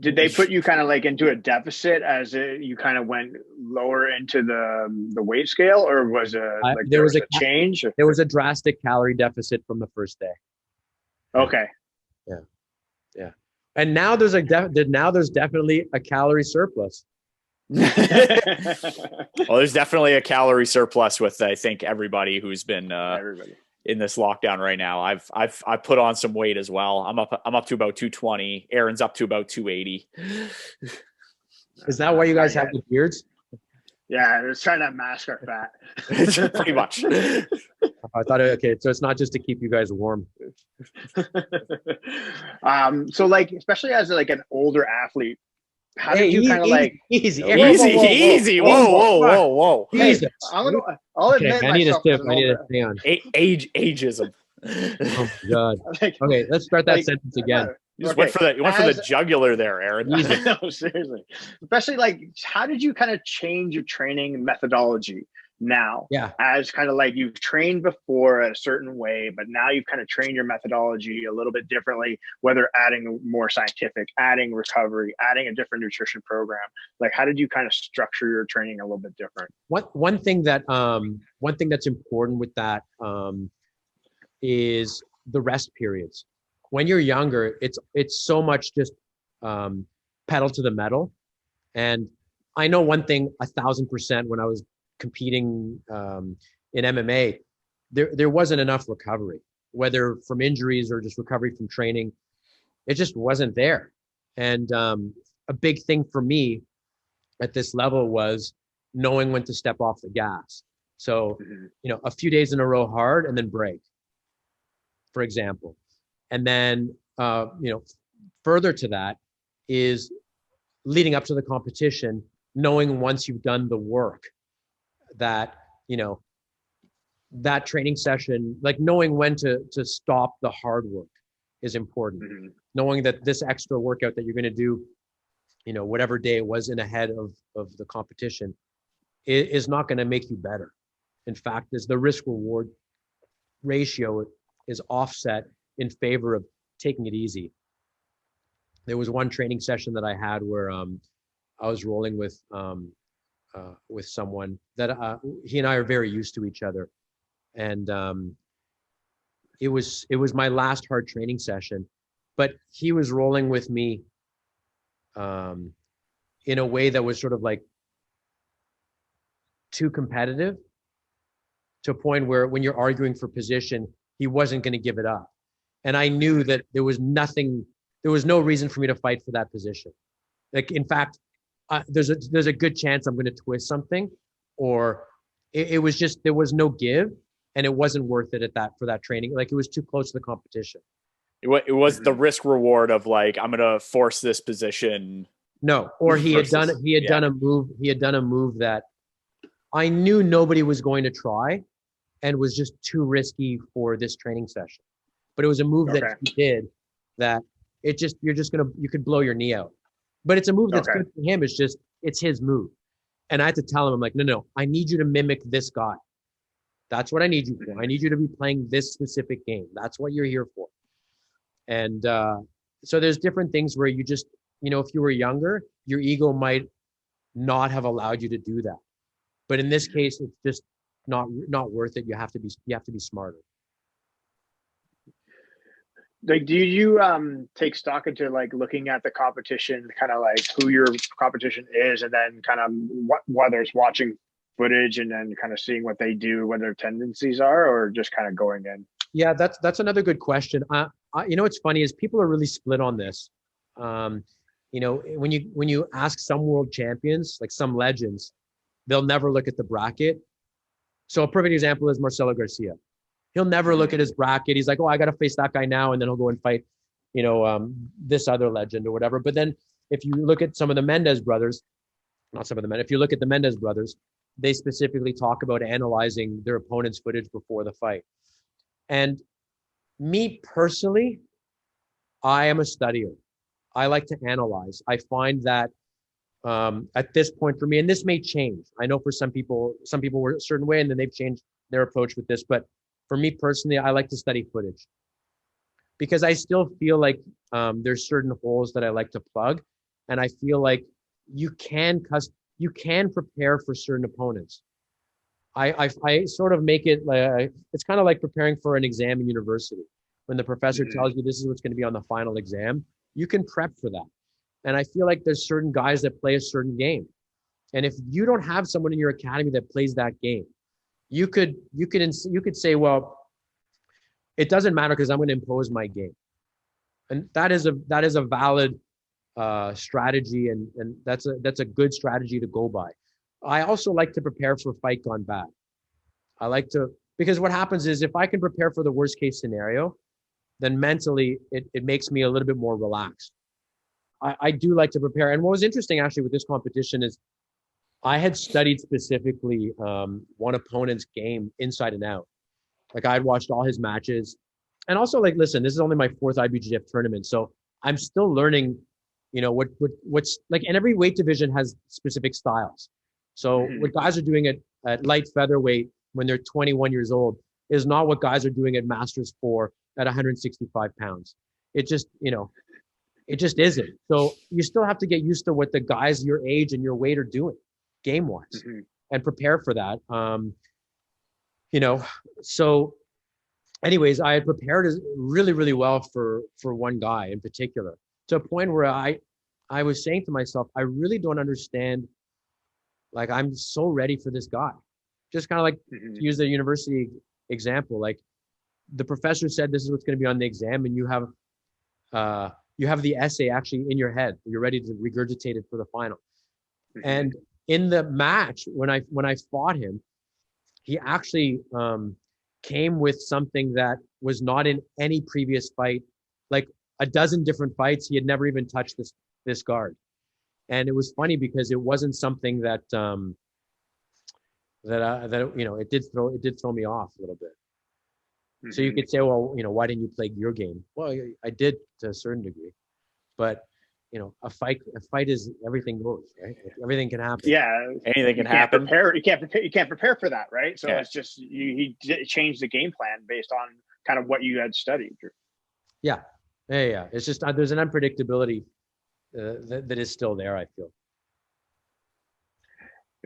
Did they put you kind of like into a deficit as you kind of went lower into the weight scale, or was there was a change? There was a drastic calorie deficit from the first day. Okay. Yeah. And now there's definitely a calorie surplus. Well, there's definitely a calorie surplus with, I think, everybody who's been in this lockdown right now. I've put on some weight as well. I'm up to about 220. Aaron's up to about 280. Is that why you guys have the beards? Yeah, I was trying to mask our fat. Pretty much. I thought, okay, so it's not just to keep you guys warm. So like, especially as like an older athlete, how did you kind of like easy? Whoa. Hey, I'll admit I need a myself sip. I need a stay on. Ageism. Oh my God. Okay, let's start that sentence again. You just went for the jugular there, Aaron. No, seriously. Especially like, how did you kind of change your training methodology now? Yeah. As kind of like you've trained before a certain way, but now you've kind of trained your methodology a little bit differently, whether adding more scientific, adding recovery, adding a different nutrition program. Like, how did you kind of structure your training a little bit different? One thing that's important with that is the rest periods. When you're younger, it's so much just pedal to the metal. And I know one thing 1,000% when I was competing in MMA, there wasn't enough recovery, whether from injuries or just recovery from training. It just wasn't there. And a big thing for me at this level was knowing when to step off the gas. So, a few days in a row hard and then break, for example. And then, further to that is leading up to the competition, knowing once you've done the work that, that training session, like knowing when to stop the hard work is important. Knowing that this extra workout that you're going to do, whatever day it was in ahead of the competition is not going to make you better. In fact, as the risk reward ratio is offset in favor of taking it easy. There was one training session that I had where I was rolling with someone that he and I are very used to each other, and it was my last hard training session, but he was rolling with me in a way that was sort of like too competitive, to a point where when you're arguing for position, he wasn't going to give it up. And I knew that there was no reason for me to fight for that position. Like, in fact, there's a good chance I'm going to twist something, or it was just, there was no give, and it wasn't worth it for that training. Like, it was too close to the competition. It was the risk reward of like, I'm going to force this position. No, or he had done a move that I knew nobody was going to try, and was just too risky for this training session. But it was a move that he did that you could blow your knee out. But it's a move that's good for him. It's his move. And I had to tell him, I'm like, no, I need you to mimic this guy. That's what I need you for. I need you to be playing this specific game. That's what you're here for. And so there's different things where you just, if you were younger, your ego might not have allowed you to do that. But in this case, it's just not worth it. You have to be smarter. Like, do you take stock into like looking at the competition, kind of like who your competition is, and then kind of whether it's watching footage and then kind of seeing what they do, what their tendencies are, or just kind of going in? Yeah, that's another good question. What's funny is people are really split on this. When you ask some world champions, like some legends, they'll never look at the bracket. So a perfect example is Marcelo Garcia. He'll never look at his bracket. He's like, oh, I got to face that guy now. And then he'll go and fight, this other legend or whatever. But then if you look at some of the Mendez brothers, if you look at the Mendez brothers, they specifically talk about analyzing their opponent's footage before the fight. And me personally, I am a studier. I like to analyze. I find that at this point for me, and this may change. I know for some people were a certain way and then they've changed their approach with this. But for me personally, I like to study footage because I still feel like there's certain holes that I like to plug. And I feel like you can prepare for certain opponents. I sort of make it like, it's kind of like preparing for an exam in university. When the professor tells you this is what's going to be on the final exam, you can prep for that. And I feel like there's certain guys that play a certain game. And if you don't have someone in your academy that plays that game, you could say, well, it doesn't matter because I'm going to impose my game. And that is a valid strategy, and that's a good strategy to go by. I also like to prepare for fight gone bad. Because what happens is if I can prepare for the worst case scenario, then mentally it makes me a little bit more relaxed. I do like to prepare. And what was interesting actually with this competition is I had studied specifically one opponent's game inside and out. Like, I'd watched all his matches. And also, like, listen, this is only my 4th IBJJF tournament. So I'm still learning, what's like, and every weight division has specific styles. So what guys are doing at light featherweight when they're 21 years old is not what guys are doing at Masters 4 at 165 pounds. It just isn't. So you still have to get used to what the guys your age and your weight are doing game-wise and prepare for that. So anyways, I had prepared really, really well for one guy in particular, to a point where I was saying to myself, I really don't understand. Like, I'm so ready for this guy. Just kind of like, to use the university example, like the professor said, this is what's going to be on the exam. And you have you have the essay actually in your head. You're ready to regurgitate it for the final. Mm-hmm. And in the match, when I fought him, he actually came with something that was not in any previous fight. Like a dozen different fights, he had never even touched this guard. And it was funny because it wasn't something that it did throw me off a little bit. Mm-hmm. So you could say, well, why didn't you play your game? Well, I did to a certain degree, but a fight is everything goes, right? Like, everything can happen. Yeah, anything can happen. You can't prepare for that, right? So it's just he changed the game plan based on kind of what you had studied. Yeah. It's just there's an unpredictability that is still there, I feel.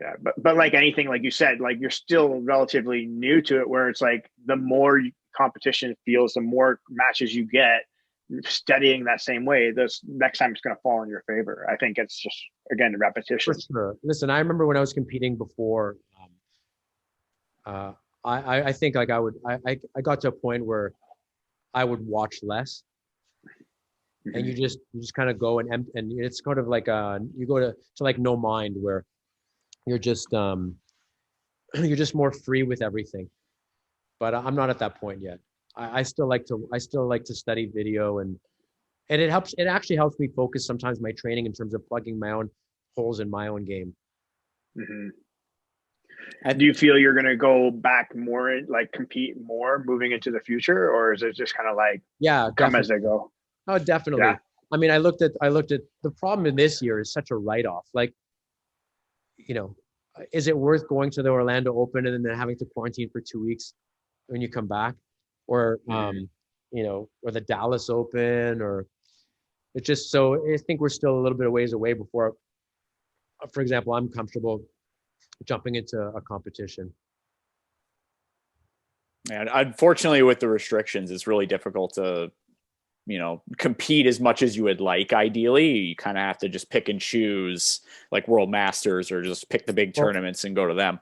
Yeah, but like anything, like you said, like you're still relatively new to it, where it's like the more competition feels, the more matches you get, studying that same way, this next time it's going to fall in your favor. I think it's just, again, repetition. For sure. Listen, I remember when I was competing before, I think like I got to a point where I would watch less. Mm-hmm. And you just kind of go and it's kind of like you go to like no mind, where you're just more free with everything. But I'm not at that point yet. I still like to study video, and it actually helps me focus sometimes my training in terms of plugging my own holes in my own game. Mm-hmm. And do you feel you're going to go back more, like compete more moving into the future, or is it just kind of like come as they go? Oh, definitely. Yeah. I mean, I looked at the problem in this year is such a write-off. Like, is it worth going to the Orlando Open and then having to quarantine for 2 weeks when you come back, or or the Dallas Open, or it's just so. I think we're still a little bit of ways away before, for example, I'm comfortable jumping into a competition. And unfortunately, with the restrictions, it's really difficult to compete as much as you would like. Ideally, you kind of have to just pick and choose, like World Masters, or just pick the big tournaments and go to them.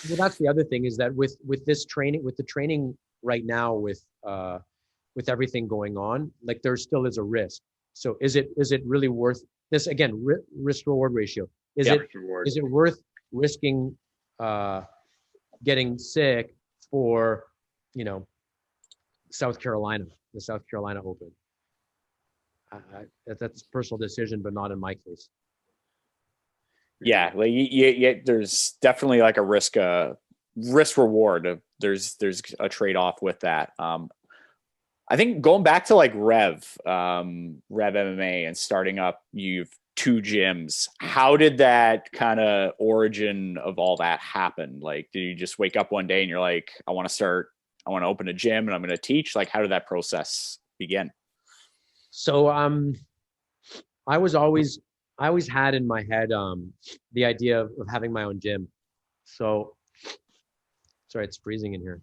Well, that's the other thing, is that with this training, with the training right now, with everything going on, like there still is a risk. So is it really worth this? Again, risk reward ratio. Is it worth risking getting sick for South Carolina, the South Carolina Open? That's a personal decision, but not in my case. Yeah, like there's definitely like a risk reward. There's a trade-off with that. I think going back to like Rev MMA and starting up, you've 2 gyms. How did that kind of origin of all that happen? Like, did you just wake up one day and you're like, I want to open a gym and I'm going to teach? Like, how did that process begin? So, I always had in my head, the idea of having my own gym. So, sorry, it's freezing in here.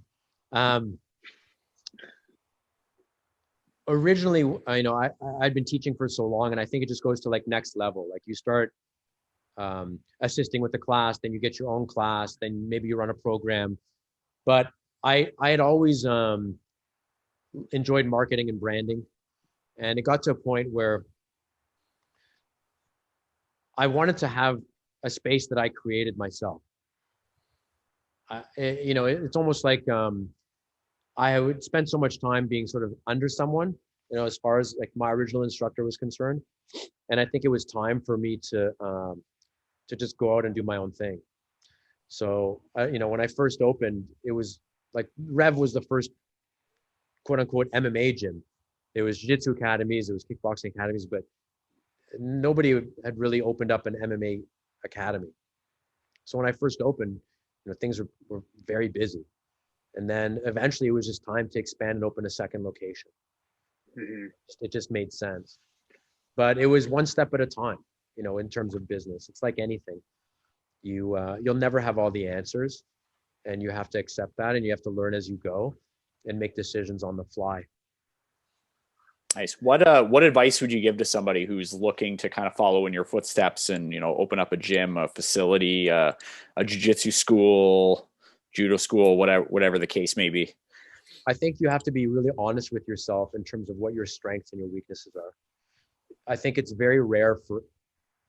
Originally, I'd been teaching for so long, and I think it just goes to like next level. Like you start assisting with the class, then you get your own class, then maybe you run a program. But I had always enjoyed marketing and branding, and it got to a point where I wanted to have a space that I created myself. It's almost like I would spend so much time being sort of under someone, as far as like my original instructor was concerned. And I think it was time for me to just go out and do my own thing. So, when I first opened, it was like Rev was the first quote unquote MMA gym. There was jiu-jitsu academies, there was kickboxing academies, but nobody had really opened up an MMA academy. So when I first opened, things were very busy. And then eventually it was just time to expand and open a second location. Mm-hmm. It just made sense. But it was one step at a time, in terms of business. It's like anything. You'll never have all the answers, and you have to accept that, and you have to learn as you go and make decisions on the fly. Nice. What advice would you give to somebody who's looking to kind of follow in your footsteps and, open up a gym, a facility, a jiu-jitsu school, judo school, whatever the case may be? I think you have to be really honest with yourself in terms of what your strengths and your weaknesses are. I think it's very rare for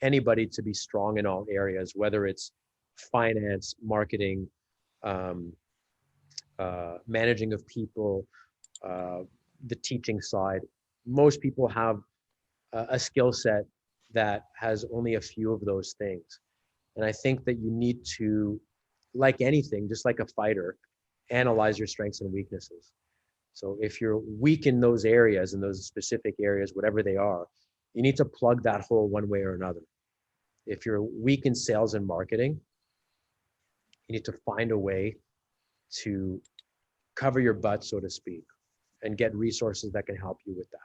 anybody to be strong in all areas, whether it's finance, marketing, managing of people, the teaching side. Most people have a skill set that has only a few of those things. And I think that you need to, like anything, just like a fighter, analyze your strengths and weaknesses. So if you're weak in those areas, in those specific areas, whatever they are, you need to plug that hole one way or another. If you're weak in sales and marketing, you need to find a way to cover your butt, so to speak, and get resources that can help you with that.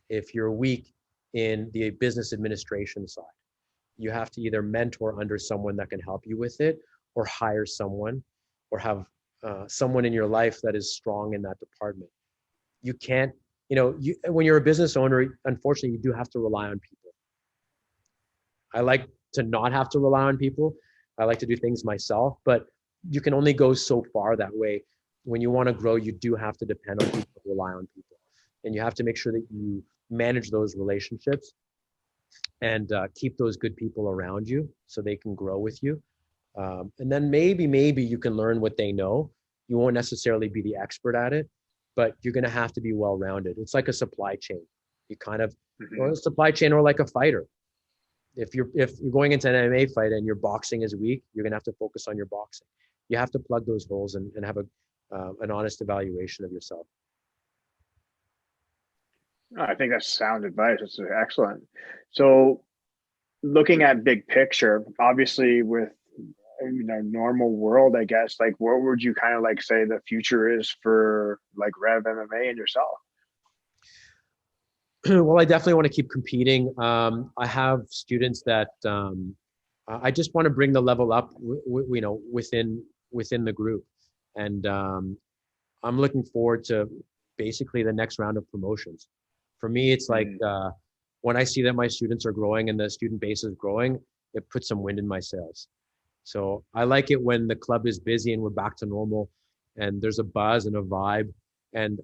If you're weak in the business administration side, you have to either mentor under someone that can help you with it, or hire someone, or have someone in your life that is strong in that department. You can't, when you're a business owner, unfortunately, you do have to rely on people. I like to not have to rely on people. I like to do things myself, but you can only go so far that way. When you want to grow, you do have to depend on people, rely on people. And you have to make sure that you manage those relationships and keep those good people around you so they can grow with you. And then maybe you can learn what they know. You won't necessarily be the expert at it, but you're going to have to be well-rounded. It's like a supply chain. You kind of, or a supply chain, or like a fighter. If you're going into an MMA fight and your boxing is weak, you're going to have to focus on your boxing. You have to plug those holes and have an honest evaluation of yourself. I think that's sound advice. It's excellent. So looking at big picture, obviously with normal world, I guess, like what would you kind of like say the future is for like Rev-MMA and yourself? Well, I definitely want to keep competing. I have students that I just want to bring the level up, within the group, and I'm looking forward to basically the next round of promotions. For me, it's like when I see that my students are growing and the student base is growing, it puts some wind in my sails. So I like it when the club is busy and we're back to normal, and there's a buzz and a vibe. And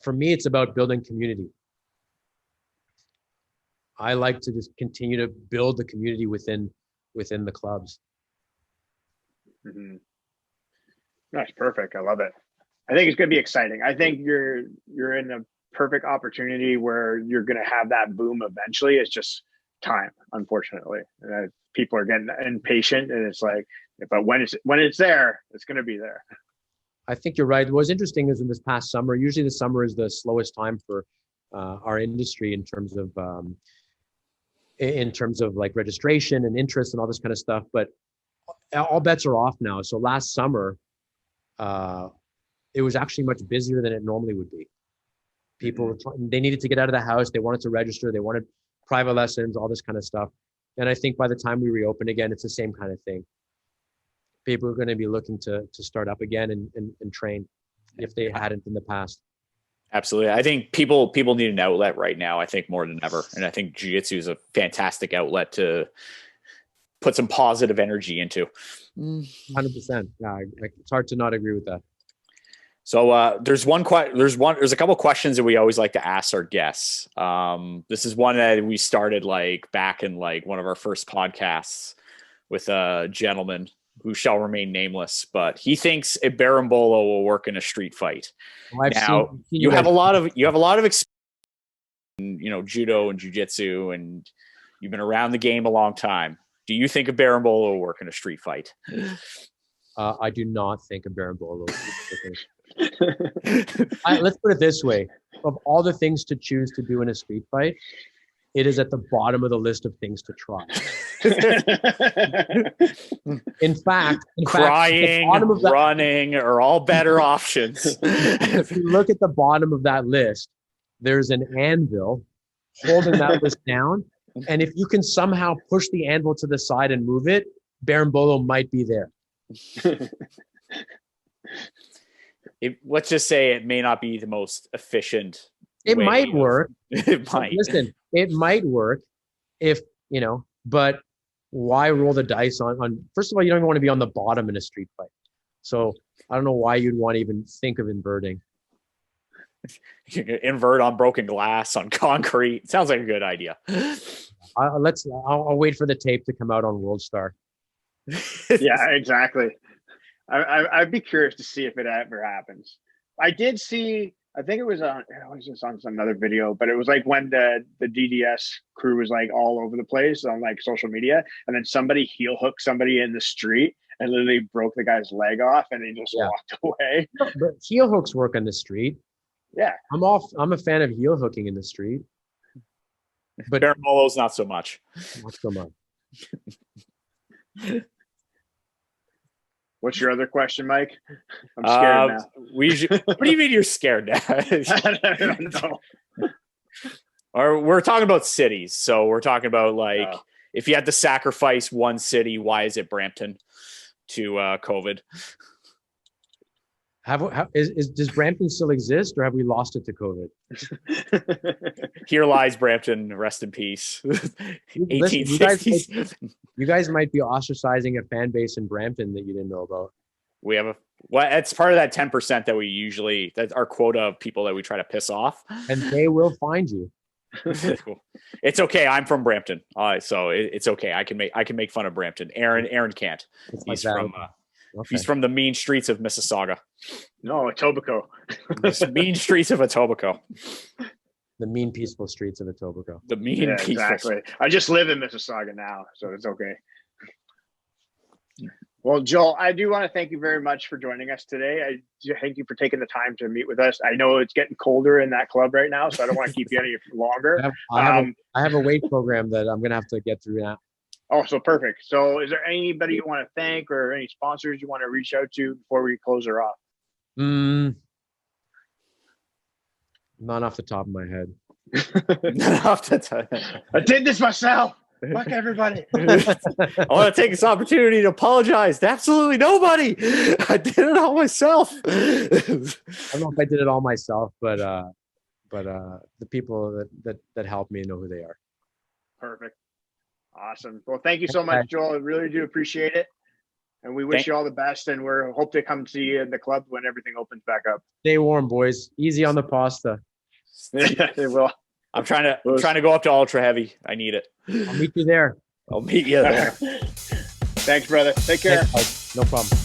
for me, it's about building community. I like to just continue to build the community within the clubs. Mm-hmm. That's perfect. I love it. I think it's going to be exciting. I think you're in a perfect opportunity where you're going to have that boom eventually. It's just time, unfortunately. People are getting impatient, and it's like, but when it's there, it's going to be there. I think you're right. What's interesting is in this past summer, usually the summer is the slowest time for our industry in terms of like registration and interest and all this kind of stuff. But all bets are off now. So last summer, it was actually much busier than it normally would be. People were they needed to get out of the house. They wanted to register. They wanted private lessons, all this kind of stuff. And I think by the time we reopen again, it's the same kind of thing. People are going to be looking to start up again and train if they hadn't in the past. Absolutely. I think people need an outlet right now, I think more than ever. And I think jiu-jitsu is a fantastic outlet to put some positive energy into. 100%. Yeah, it's hard to not agree with that. So there's a couple of questions that we always like to ask our guests. This is one that we started like back in like one of our first podcasts with a gentleman who shall remain nameless, but he thinks a berimbolo will work in a street fight. Well, now you have a lot of experience in, judo and jiu-jitsu, and you've been around the game a long time. Do you think a berimbolo will work in a street fight? I do not think a berimbolo will work. Let's put it this way. Of all the things to choose to do in a street fight, it is at the bottom of the list of things to try. In fact, crying, running are all better options. If you look at the bottom of that list, there's an anvil holding that list down. And if you can somehow push the anvil to the side and move it, berimbolo might be there. Let's just say it may not be the most efficient. It might work. It might. Listen, it might work if, but why roll the dice on, first of all, you don't even want to be on the bottom in a street fight. So I don't know why you'd want to even think of inverting. You can invert on broken glass, on concrete. Sounds like a good idea. I'll wait for the tape to come out on World Star. Yeah, exactly. I'd be curious to see if it ever happens. I did see, I think it was just on another video, but it was like when the DDS crew was like all over the place on like social media, and then somebody heel hooked somebody in the street and literally broke the guy's leg off, and he just walked away. But heel hooks work on the street. Yeah, I'm a fan of heel hooking in the street, but Berimbolo's not so much. Not so much. What's your other question, Mike? I'm scared now. What do you mean you're scared now? I don't know. Or we're talking about cities. So we're talking about like, if you had to sacrifice one city, why is it Brampton to COVID? Does Brampton still exist, or have we lost it to COVID? Here lies Brampton, rest in peace. 1860s. You guys might be ostracizing a fan base in Brampton that you didn't know about. We have it's part of that 10% that we usually, that's our quota of people that we try to piss off. And they will find you. It's okay. I'm from Brampton. So it's okay. I can make fun of Brampton. Aaron can't. He's from the mean streets of Mississauga. No, Etobicoke. The mean streets of Etobicoke. The mean, peaceful streets of Etobicoke. The mean, peaceful. Exactly. I just live in Mississauga now, so it's okay. Well, Joel, I do want to thank you very much for joining us today. I thank you for taking the time to meet with us. I know it's getting colder in that club right now, so I don't want to keep you any longer. I have a weight program that I'm going to have to get through now. Oh, so perfect. So is there anybody you want to thank or any sponsors you want to reach out to before we close her off? Not off the top of my head. Not off the top. I did this myself. Fuck everybody. I want to take this opportunity to apologize to absolutely nobody. I did it all myself. I don't know if I did it all myself, but the people that helped me know who they are. Perfect. Awesome. Well, thank you so much, Joel. I really do appreciate it. And we wish you all the best, and we're hope to come see you in the club when everything opens back up. Stay warm, boys. Easy on the pasta. Yeah, it will. I'm trying to go up to ultra heavy. I need it. I'll meet you there. I'll meet you there. Thanks, brother. Take care. Thanks, no problem.